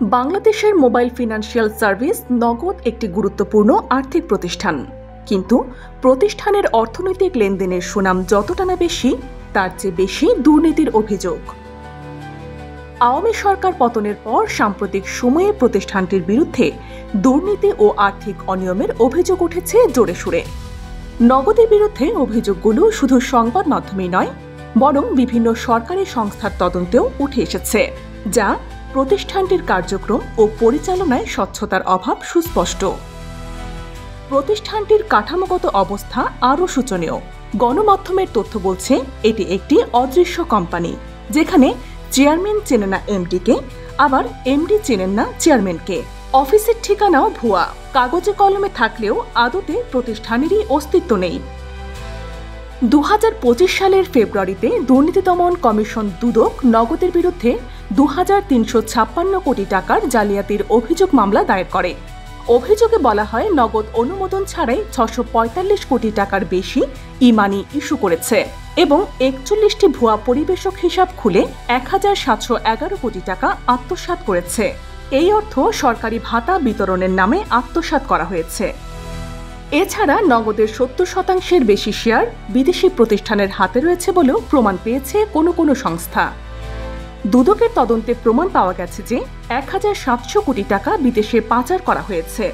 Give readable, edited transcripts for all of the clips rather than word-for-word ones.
বাংলাদেশের mobile financial service নগদ একটি গুরুত্বপূর্ণ আর্থিক প্রতিষ্ঠান, কিন্তু প্রতিষ্ঠানের অর্থনৈতিক লেনদেনের সুনাম যতটা না বেশি, তার চেয়ে বেশি দুর্নীতির অভিযোগ। আওয়ামী সরকার পতনের পর সাম্প্রতিক সময়ে প্রতিষ্ঠানটির বিরুদ্ধে দুর্নীতি ও আর্থিক অনিয়মের অভিযোগ উঠেছে জোরে সোরে। নগদের বিরুদ্ধে অভিযোগগুলো শুধু সংবাদ মাধ্যমেই নয়, বরং বিভিন্ন সরকারি সংস্থার তদন্তেও উঠে এসেছে, যা প্রতিষ্ঠানটির কার্যক্রম ও পরিচালনায় স্বচ্ছতার অভাব সুস্পষ্ট। প্রতিষ্ঠানটির কাঠামোগত অবস্থা আরও শোচনীয়। গণমাধ্যমের তথ্য বলছে এটি একটি অদৃশ্য কোম্পানি, যেখানে চেয়ারম্যান চেনে না এমডিকে, আবার এমডি চেনেন না চেয়ারম্যানকে। অফিসের ঠিকানাও ভুয়া, কাগজে কলমে থাকলেও আদতে প্রতিষ্ঠানেরই অস্তিত্ব নেই। 2025 সালের ফেব্রুয়ারিতে দুর্নীতি দমন কমিশন দুদক নগদের বিরুদ্ধে 2356 কোটি টাকার জালিয়াতির অভিযোগ মামলা দায়ের করে। অভিযোগে বলা হয়, নগদ অনুমোদন ছাড়াই 645 কোটি টাকার বেশি ই-মানি ইস্যু করেছে এবং 41টি ভুয়া পরিবেশক হিসাব খুলে 1711 কোটি টাকা আত্মসাৎ করেছে। এই অর্থ সরকারি ভাতা বিতরণের নামে আত্মসাৎ করা হয়েছে। এছাড়া নগদের 70% বেশি শেয়ার বিদেশি প্রতিষ্ঠানের হাতে রয়েছে বলেও প্রমাণ পেয়েছে কোনো সংস্থা। দুদকের তদন্তে প্রমাণ পাওয়া গেছে যে 1700 কোটি টাকা বিদেশে পাচার করা হয়েছে।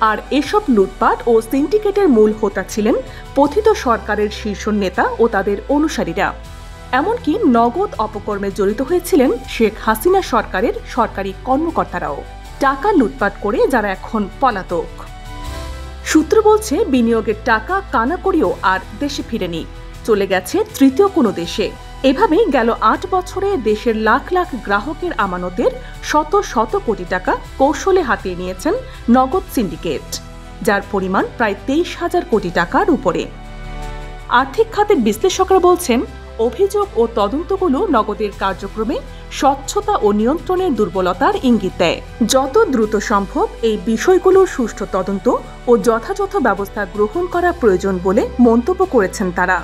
আর এসব লুটপাট ও সিন্ডিকেটের মূল হোতা ছিলেন পতিত সরকারের শীর্ষ নেতা ও তাদের অনুসারীরা। এমনকি নগদ অপকর্মে জড়িত হয়েছিলেন শেখ হাসিনা সরকারের সরকারি কর্মকর্তারাও, টাকা লুটপাট করে যারা এখন পলাতক। সূত্র বলছে, বিনিয়োগের টাকা কানা করেও আর দেশে ফিরেনি, চলে গেছে তৃতীয় কোনো দেশে। এভাবেই গেল 8 বছরে দেশের লাখ লাখ গ্রাহকের আমানতের শত কোটি টাকা কৌশলে হাতিয়ে নিয়েছেন নগদ সিন্ডিকেট, যার পরিমাণ প্রায় 23,000 কোটি টাকার উপরে। আর্থিক খাতের বিশ্লেষকরা বলছেন, অভিযোগ ও তদন্তগুলো নগদের কার্যক্রমে স্বচ্ছতা ও নিয়ন্ত্রণের দুর্বলতার ইঙ্গিত দেয়। যত দ্রুত সম্ভব এই বিষয়গুলোর সুষ্ঠু তদন্ত ও যথাযথ ব্যবস্থা গ্রহণ করা প্রয়োজন বলে মন্তব্য করেছেন তারা।